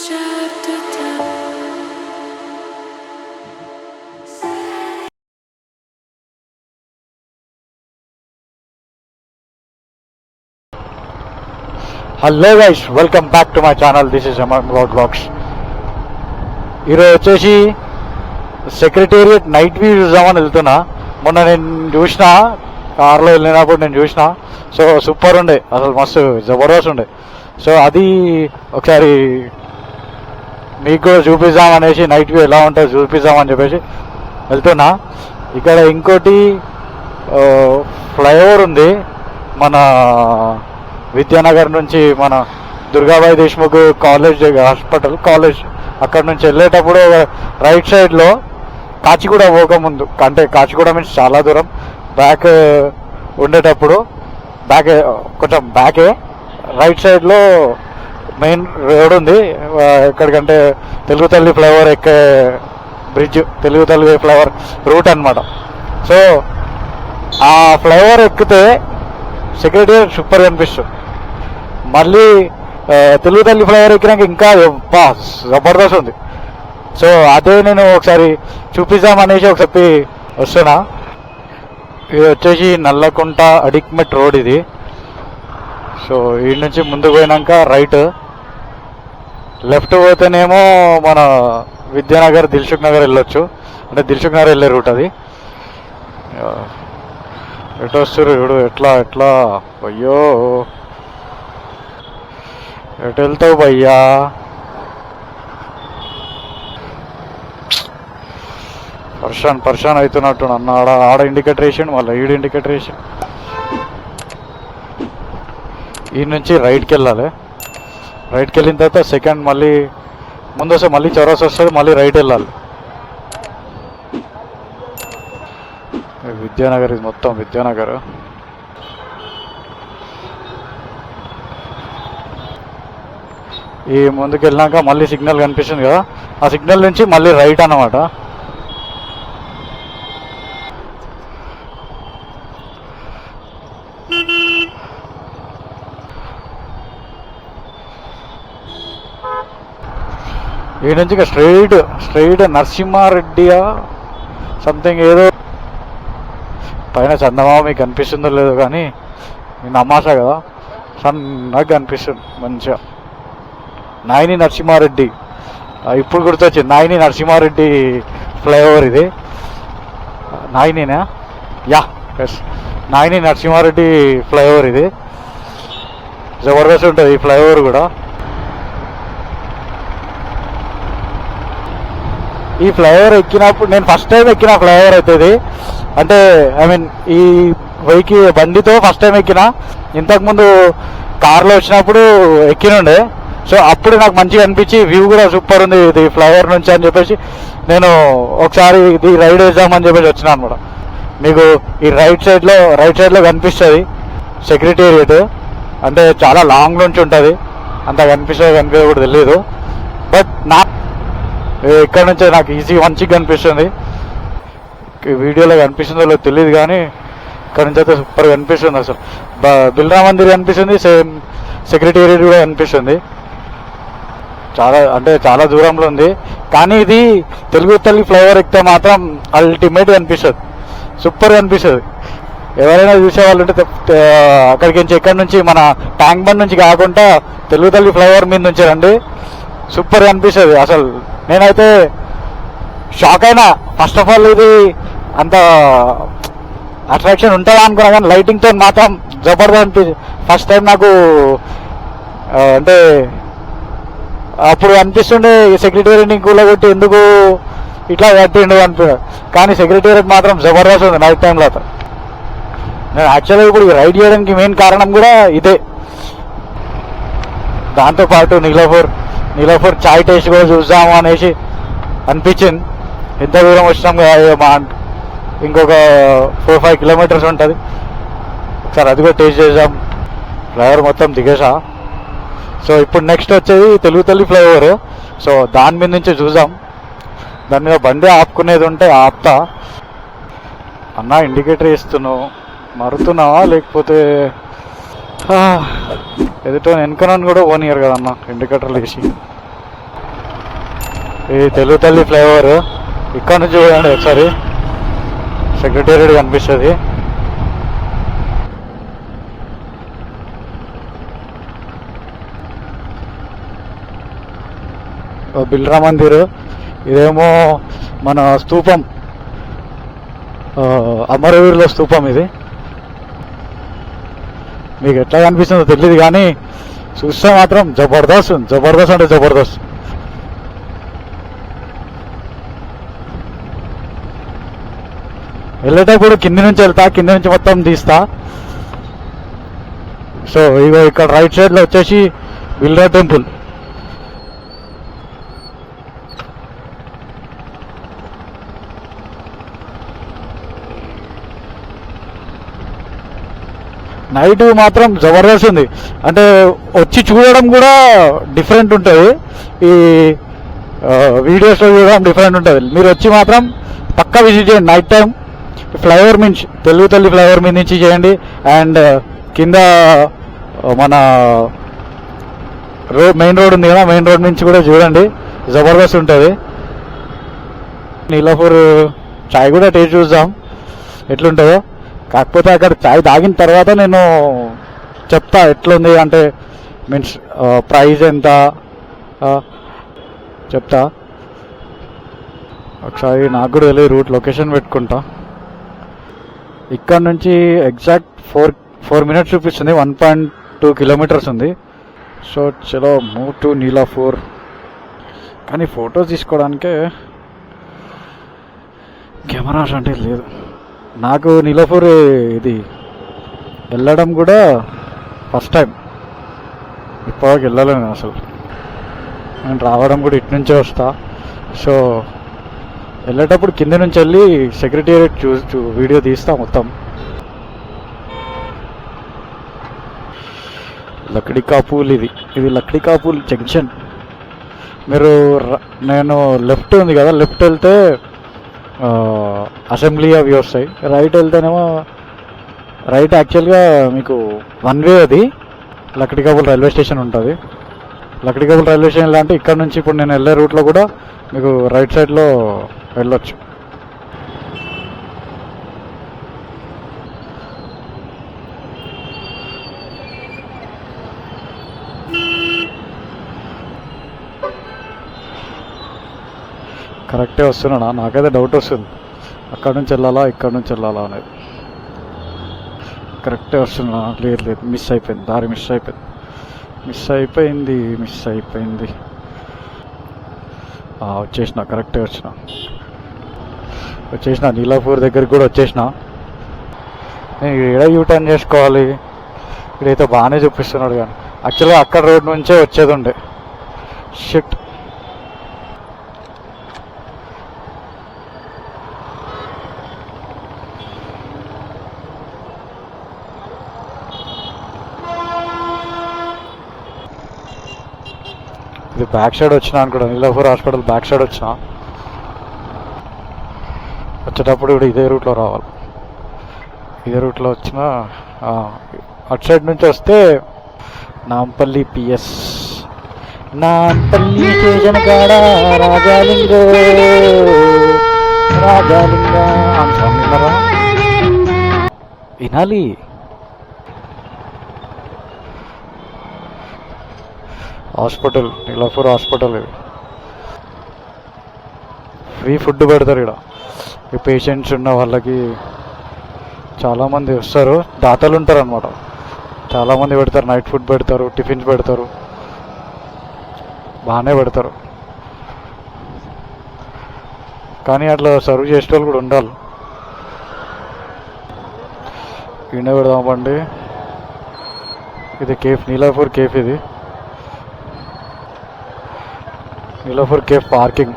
Hello guys, welcome back to my channel. This is Amar blogs. ఈరోజు వచ్చేసి secretariat night view చూద్దామని వెళ్తున్నా. మొన్న నేను చూసిన కార్లో వెళ్ళినప్పుడు నేను చూసిన. సో సూపర్ ఉండే, అసలు మస్తు జబర్దస్త్ ఉండే. సో అది ఒకసారి మీకు కూడా చూపిద్దాం అనేసి, నైట్ వ్యూ ఎలా ఉంటుందో చూపిద్దామని చెప్పేసి వెళ్తున్నా. ఇక్కడ ఇంకోటి ఫ్లైఓవర్ ఉంది మన విద్యానగర్ నుంచి, మన Durgabai Deshmukh college hospital college అక్కడ నుంచి వెళ్ళేటప్పుడు రైట్ సైడ్లో కాచిగూడ పోకముందు, అంటే కాచిగూడ మీన్స్ చాలా దూరం బ్యాక్ ఉండేటప్పుడు కొంచెం బ్యాకే రైట్ సైడ్లో మెయిన్ రోడ్ ఉంది. ఎక్కడికంటే తెలుగు తల్లి ఫ్లైఓవర్ ఎక్కే బ్రిడ్జ్, తెలుగు తల్లి ఫ్లైఓవర్ రూట్ అనమాట. సో ఆ ఫ్లైఓవర్ ఎక్కితే సెక్రటేరియట్ సూపర్ కనిపిస్తుంది. మళ్ళీ తెలుగు తల్లి ఫ్లైఓవర్ ఎక్కినాక ఇంకా జబర్దస్త్ ఉంది. సో అదే నేను ఒకసారి చూపిద్దామనేసి ఒకసారి వస్తున్నా. ఇది వచ్చేసి నల్లకుంట అడిక్మెట్ రోడ్ ఇది. సో ఈ నుంచి ముందుకు పోయినాక రైట్, లెఫ్ట్ పోతేనేమో మన విద్యానగర్ దిల్సుఖ్ నగర్ వెళ్ళొచ్చు. అంటే దిల్సుఖ్ నగర్ వెళ్ళే రూట్ అది. ఎటు వస్తారు ఇప్పుడు, ఎట్లా అయ్యో ఎటు వెళ్తావు భయ్యా? పర్షాన్ అవుతున్నట్టు అన్న. ఆడ ఇండికేటర్ వేసాడు, మళ్ళీ ఈడు ఇండికేటర్ వేసాడు. ఈ నుంచి రైట్కి వెళ్ళాలి. రైట్కి వెళ్ళిన తర్వాత సెకండ్ మళ్ళీ ముందు వస్తే మళ్ళీ చౌరస్ వస్తుంది, మళ్ళీ రైట్ వెళ్ళాలి. విద్యానగర్, ఇది మొత్తం విద్యానగర్. ఈ ముందుకు వెళ్ళాక మళ్ళీ సిగ్నల్ కనిపిస్తుంది కదా, ఆ సిగ్నల్ నుంచి మళ్ళీ రైట్ అన్నమాట. ఈ నుంచి ఇక స్ట్రైట్ నరసింహారెడ్డియా సంథింగ్ ఏదో, పైన చందమామ మీకు కనిపిస్తుందో లేదో కానీ నేను అమ్మాసా కదా, సన్నగా కనిపిస్తుంది మంచిగా. నాయని నరసింహారెడ్డి, ఇప్పుడు గుర్తొచ్చింది, నాయని నరసింహారెడ్డి ఫ్లైఓవర్ ఇది. నాయనినా? Yeah, yes, Nayani Narasimha Reddy flyover ఇది. జబర్దస్త్ ఉంటుంది ఈ ఫ్లైఓవర్ కూడా. ఈ ఫ్లైఓవర్ ఎక్కినప్పుడు, నేను ఫస్ట్ టైం ఎక్కిన ఫ్లైఓవర్ అవుతుంది. అంటే ఐ మీన్ ఈ బండితో ఫస్ట్ టైం ఎక్కిన. ఇంతకుముందు కార్లో వచ్చినప్పుడు ఎక్కినుండే. సో అప్పుడు నాకు మంచిగా అనిపించి, వ్యూ కూడా సూపర్ ఉంది ఇది ఫ్లైఓవర్ నుంచి అని చెప్పేసి నేను ఒకసారి ఇది రైడ్ వేద్దామని చెప్పేసి వచ్చినా అనమాట. మీకు ఈ రైట్ సైడ్లో కనిపిస్తుంది సెక్రటేరియట్. అంటే చాలా లాంగ్ నుంచి ఉంటుంది, అంత కనిపించదు కూడా తెలియదు. బట్ ఇక్కడ నుంచే నాకు మంచిగా కనిపిస్తుంది. వీడియోలో కనిపిస్తుందో లేదో తెలియదు కానీ ఇక్కడ నుంచి అయితే సూపర్ కనిపిస్తుంది. అసలు బిర్లా మందిర్ కనిపిస్తుంది, సేమ్ సెక్రటేరియట్ కూడా కనిపిస్తుంది. చాలా దూరంలో ఉంది. కానీ ఇది తెలుగు తల్లి ఫ్లైఓవర్ ఎక్కితే మాత్రం అల్టిమేట్ కనిపిస్తుంది, సూపర్ కనిపిస్తుంది. ఎవరైనా చూసేవాళ్ళు ఉంటే అక్కడికి నుంచి, ఎక్కడి నుంచి మన ట్యాంక్ బండ్ నుంచి కాకుండా తెలుగు తల్లి ఫ్లైఓవర్ మీద నుంచి రండి, సూపర్ కనిపిస్తుంది. అసలు నేనైతే షాక్ అయినా. ఫస్ట్ ఆఫ్ ఆల్ ఇది అంత అట్రాక్షన్ ఉంటుందా అనుకున్నా కానీ లైటింగ్తో మాత్రం జబర్దస్త్ అనిపించింది. ఫస్ట్ టైం నాకు అంటే అప్పుడు అనిపిస్తుండే సెక్రటేరియట్ని కూలగొట్టి ఎందుకు ఇట్లా కట్టిండు అనిపించాడు. కానీ సెక్రటేరియట్ మాత్రం జబర్దస్త్ ఉంది నైట్ టైంలో. నేను యాక్చువల్గా ఇప్పుడు రైడ్ చేయడానికి మెయిన్ కారణం కూడా ఇదే. దాంతోపాటు నీలోఫర్ చాయ్ టేస్ట్ కూడా చూద్దాము అనేసి అనిపించింది. ఎంత దూరం వచ్చినాం కదా, ఇంకొక 4-5 కిలోమీటర్స్ ఉంటుంది. ఒకసారి అది కూడా టేస్ట్ చేద్దాం. ఫ్లైఓవర్ మొత్తం దిగేసా. సో ఇప్పుడు నెక్స్ట్ వచ్చేది తెలుగు తల్లి ఫ్లైఓవర్. సో దాని మీద నుంచి చూద్దాం. దాని మీద బండి ఆపుకునేది ఉంటే ఆపుతా. అన్న ఇండికేటర్ ఇస్తున్నావు, మరుతున్నావా లేకపోతే ఎదుట వెనకనని కూడా ఓనియర్ కదన్న ఇండికేటర్లు వేసి. ఈ తెలుగు తల్లి ఫ్లైఓవర్ ఇక్కడ నుంచి చూడండి ఒకసారి, సెక్రటేరియట్ కనిపిస్తుంది. బిర్లా మందిర్, ఇదేమో మన స్తూపం, అమరవీరుల స్తూపం. ఇది మీకు ఎట్లా కనిపిస్తుందో తెలియదు కానీ చూస్తే మాత్రం జబర్దస్త్ ఉంది. జబర్దస్త్ అంటే జబర్దస్త్. వెళ్ళేటప్పుడు కింది నుంచి వెళ్తా, కింది నుంచి మొత్తం తీస్తా. సో ఇగో ఇక్కడ రైట్ సైడ్లో వచ్చేసి బిర్లా టెంపుల్. నైట్ మాత్రం జబర్దస్త్ ఉంది. అంటే వచ్చి చూడడం కూడా డిఫరెంట్ ఉంటుంది, ఈ వీడియోస్లో చూడడం డిఫరెంట్ ఉంటుంది. మీరు వచ్చి మాత్రం పక్కా విజిట్ చేయండి నైట్ టైం. ఫ్లైఓవర్ నుంచి, తెలుగు తల్లి ఫ్లైఓవర్ మీద నుంచి చేయండి. అండ్ కింద మన మెయిన్ రోడ్ ఉంది కదా, మెయిన్ రోడ్ నుంచి కూడా చూడండి, జబర్దస్త్ ఉంటుంది. నీలాపూర్ చాయ్ కూడా టేస్ట్ చూద్దాం ఎట్లుంటుందో. కాకపోతే అక్కడ చాయ్ తాగిన తర్వాత నేను చెప్తా ఎట్లుంది అంటే, మీన్స్ ప్రైస్ ఎంత చెప్తా. ఒకసారి నాకు కూడా వెళ్ళి రూట్ లొకేషన్ పెట్టుకుంటా. ఇక్కడ నుంచి ఎగ్జాక్ట్ 4 minutes చూపిస్తుంది, 1.2 kilometers ఉంది. సో చలో మూవ్ టు నీలాపూర్. కానీ ఫొటోస్ తీసుకోవడానికే కెమెరాస్ అంటే లేదు. నాకు నీలాపూర్ ఇది వెళ్ళడం కూడా ఫస్ట్ టైం, ఇప్పటివరకు వెళ్ళలేను అసలు. నేను రావడం కూడా ఇటు నుంచే వస్తా. సో వెళ్ళేటప్పుడు కింద నుంచి వెళ్ళి సెక్రటేరియట్ వీడియో తీస్తా మొత్తం. లక్డికాపూల్, ఇది లక్డికాపూల్ జంక్షన్. మీరు నేను లెఫ్ట్ ఉంది కదా, లెఫ్ట్ వెళ్తే అసెంబ్లీ అవి వస్తాయి, రైట్ వెళ్తేనేమో రైట్. యాక్చువల్గా మీకు 1 way అది. లక్డికాపూల్ రైల్వే స్టేషన్ ఉంటుంది. లక్డికాపూల్ రైల్వే స్టేషన్ ఎలా అంటే ఇక్కడ నుంచి ఇప్పుడు నేను వెళ్ళే రూట్లో కూడా మీకు రైట్ సైడ్లో వెళ్ళొచ్చు. కరెక్టే వస్తున్నాడా? నాకైతే డౌట్ వస్తుంది, అక్కడ నుంచి వెళ్ళాలా ఇక్కడ నుంచి వెళ్ళాలా అనేది. కరెక్టే వస్తున్నా? లేదు, మిస్ అయిపోయింది, దారి మిస్ అయిపోయింది. వచ్చేసిన, కరెక్టే వచ్చేసిన నీలాపూర్ దగ్గరికి కూడా వచ్చేసిన. నేను ఏడ యూటర్న్ చేసుకోవాలి? ఇక్కడైతే బాగానే చూపిస్తున్నాడు కానీ యాక్చువల్గా అక్కడ రోడ్ నుంచే వచ్చేది ఉండే. షిట్. ఇది బ్యాక్ సైడ్ వచ్చినా అనుకోండి, నీలాపూర్ హాస్పిటల్ బ్యాక్ సైడ్ వచ్చిన. వచ్చేటప్పుడు ఇప్పుడు ఇదే రూట్లో రావాలి. ఇదే రూట్లో వచ్చిన అటు సైడ్ నుంచి వస్తే నాంపల్లి పిఎస్, నాంపల్లి స్టేషన్ కాడ రాజాలింగ వినాలి. Hospital, Niloufer hospital. ఇది ఫ్రీ ఫుడ్ పెడతారు ఇక్కడ. ఈ పేషెంట్స్ ఉన్న వాళ్ళకి చాలామంది వస్తారు, దాతలు ఉంటారు అనమాట. చాలామంది పెడతారు, నైట్ ఫుడ్ పెడతారు, టిఫిన్స్ పెడతారు, బాగానే పెడతారు. కానీ అట్లా సర్వ్ చేసే వాళ్ళు కూడా ఉండాలి. ఈయన పెడదామండి. ఇది కేఫ్, నీలాపూర్ కేఫ్. ఇది నీలాపూర్ కేఫ్ పార్కింగ్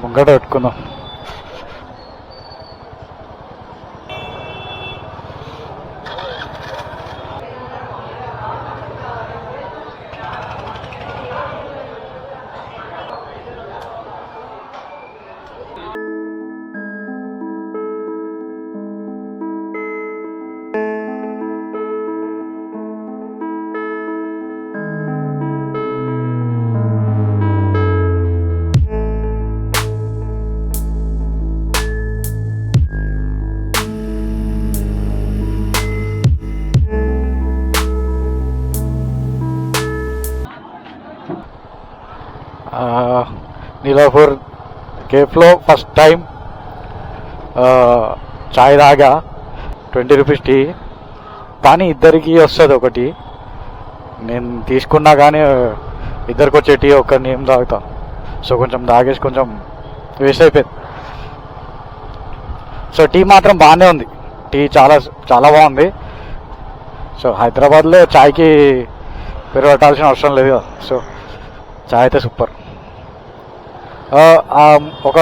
ముంగట పెట్టుకుందాం. నీలాపూర్ కేఫ్లో ఫస్ట్ టైం చాయ్ తాగా, 20 రూపీస్ టీ. కానీ ఇద్దరికి వస్తుంది ఒకటి. నేను తీసుకున్నా కానీ ఇద్దరికి వచ్చే టీ ఒక్కరిని ఏం తాగుతా. సో కొంచెం తాగేసి కొంచెం వేస్ట్ అయిపోయింది. సో టీ మాత్రం బాగానే ఉంది, టీ చాలా చాలా బాగుంది. సో హైదరాబాద్లో చాయ్కి పేరు పెట్టాల్సిన అవసరం లేదు కదా. సో చాయ్ అయితే సూపర్. ఒక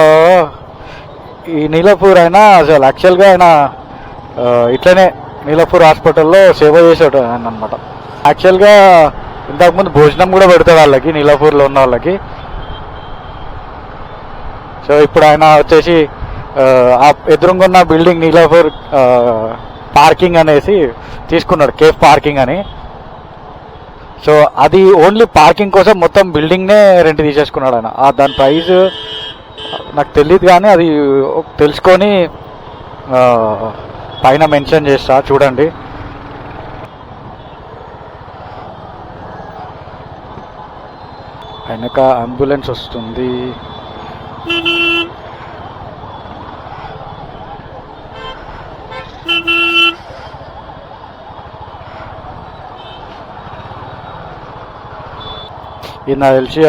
ఈ నీలాపూర్ అయినా అసలు యాక్చువల్గా ఆయన ఇట్లనే నీలాపూర్ హాస్పిటల్లో సేవ చేసాడు ఆయన అనమాట. యాక్చువల్గా ఇంతకుముందు భోజనం కూడా పెడతాడు వాళ్ళకి, నీలాపూర్లో ఉన్న వాళ్ళకి. సో ఇప్పుడు ఆయన వచ్చేసి ఆ ఎదురుంగున్న బిల్డింగ్ నీలాపూర్ పార్కింగ్ అనేసి తీసుకున్నాడు, కేఫ్ పార్కింగ్ అని. సో అది ఓన్లీ పార్కింగ్ కోసం మొత్తం బిల్డింగ్నే రెంట్ తీసేసుకున్నాడు ఆయన. దాని ప్రైస్ నాకు తెలియదు కానీ అది తెలుసుకొని పైన మెన్షన్ చేస్తా, చూడండి. వెనక అంబులెన్స్ వస్తుంది. ఇది నాకు తెలిసి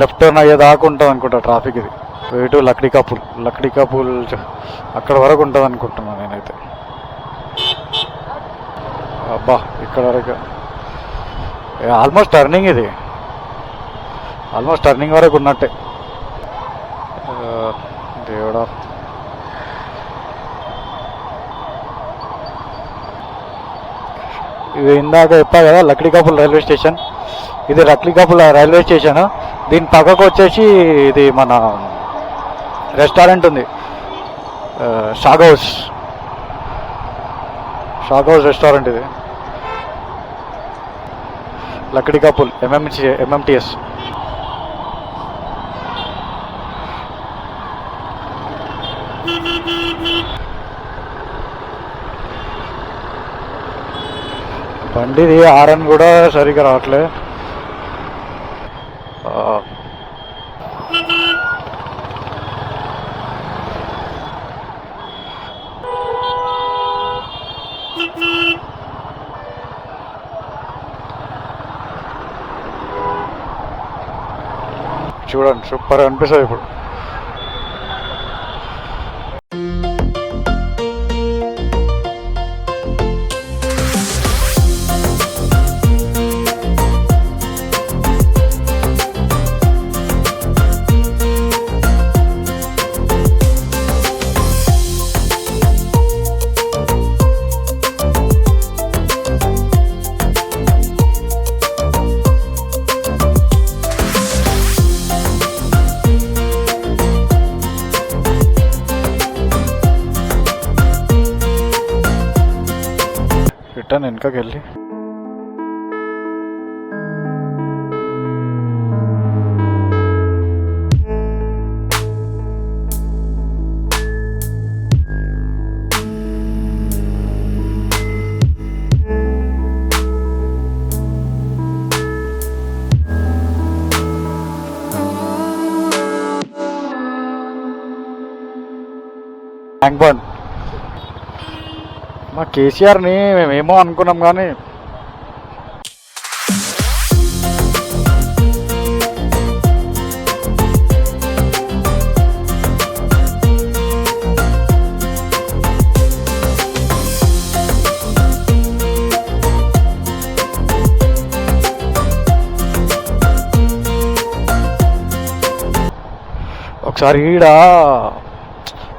లెఫ్ట్ టర్న్ అయ్యేదాకా ఉంటుంది అనుకుంటా ట్రాఫిక్. ఇది ఇటు లక్డీకాపూల్ అక్కడ వరకు ఉంటుంది అనుకుంటున్నాను నేనైతే. అబ్బా ఇక్కడ వరకు ఆల్మోస్ట్ టర్నింగ్, ఇది ఆల్మోస్ట్ టర్నింగ్ వరకు ఉన్నట్టే. దేవుడా, ఇది ఇందాక చెప్పా కదా లక్డీకాపూల్ రైల్వే స్టేషన్. ఇది లక్డీకాపూల్ రైల్వే స్టేషన్. దీని పక్కకు వచ్చేసి ఇది మన రెస్టారెంట్ ఉంది, షాగ్ హౌస్ రెస్టారెంట్. ఇది లక్డీకాపూల్ ఎంఎంటిఎస్. బండిది హారన్ కూడా సరిగ్గా రావట్లే. చూడండి, సూపర్ అనిపిస్తుంది ఇప్పుడు. రిటర్న్ వెనకకి వెళ్ళి ట్యాంక్ బండ్. మా కేసీఆర్ని మేమేమో అనుకున్నాం కానీ ఒకసారి ఈడ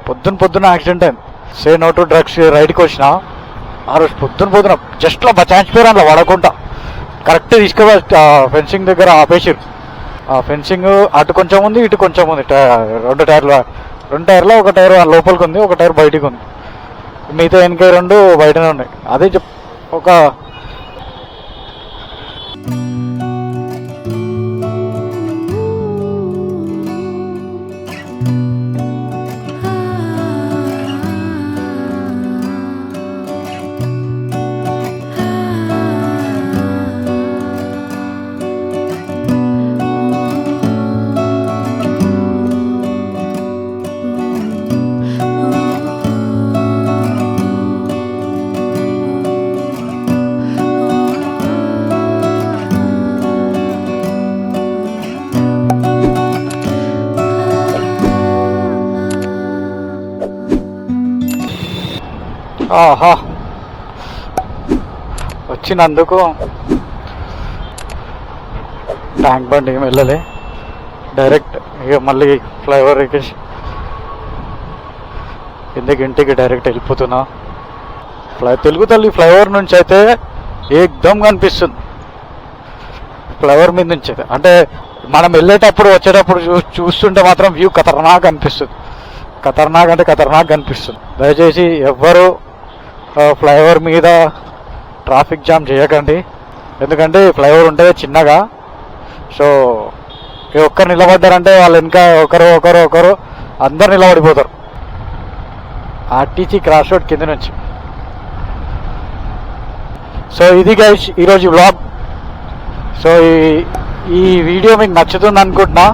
పొద్దున యాక్సిడెంట్ అయింది. సే నో టు డ్రగ్స్ రైడ్కి వచ్చిన ఆ రోజు పొద్దున జస్ట్లో బచాయించిపోయారు. అందులో పడకుండా కరెక్ట్ తీసుకువె ఫెన్సింగ్ దగ్గర ఆపేసారు. ఆ ఫెన్సింగ్ అటు కొంచెం ఉంది, ఇటు కొంచెం ఉంది. రెండు టైర్లో ఒక టైర్ లోపలికి ఉంది, ఒక టైర్ బయటికి ఉంది. మిగతా వెనక రెండు బయటనే ఉన్నాయి. అదే ఒక ఆహా, వచ్చినందుకు ట్యాంక్ బండ్ ఏం వెళ్ళలే, డైరెక్ట్ ఇక మళ్ళీ ఫ్లైఓవర్ ఎక్కేసి కిందకి ఇంటికి డైరెక్ట్ వెళ్ళిపోతున్నా. తెలుగు తల్లి ఫ్లైఓవర్ నుంచి అయితే ఏకదమ్ కనిపిస్తుంది. ఫ్లైఓవర్ మీద నుంచి అయితే అంటే మనం వెళ్ళేటప్పుడు వచ్చేటప్పుడు చూస్తుంటే మాత్రం వ్యూ ఖతర్నాక్ అనిపిస్తుంది. ఖతర్నాక్ అంటే ఖతర్నాక్ కనిపిస్తుంది. దయచేసి ఎవ్వరు ఫ్లైఓవర్ మీద ట్రాఫిక్ జామ్ చేయకండి. ఎందుకంటే ఫ్లైఓవర్ ఉంటుంది చిన్నగా. సో ఒక్కరు నిలబడ్డారంటే వాళ్ళు ఇంకా ఒకరు అందరు నిలబడిపోతారు. ఆర్టీసీ క్రాస్ రోడ్ కింద నుంచి. సో ఇది గైస్ ఈరోజు వ్లాగ్. సో ఈ వీడియో మీకు నచ్చుతుంది అనుకుంటున్నా.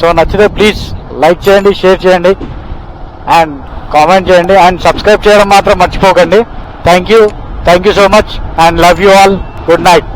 సో నచ్చితే ప్లీజ్ లైక్ చేయండి, షేర్ చేయండి అండ్ కామెంట్ చేయండి అండ్ సబ్స్క్రైబ్ చేయడం మాత్రం మర్చిపోకండి. Thank you so much and love you all. Good night.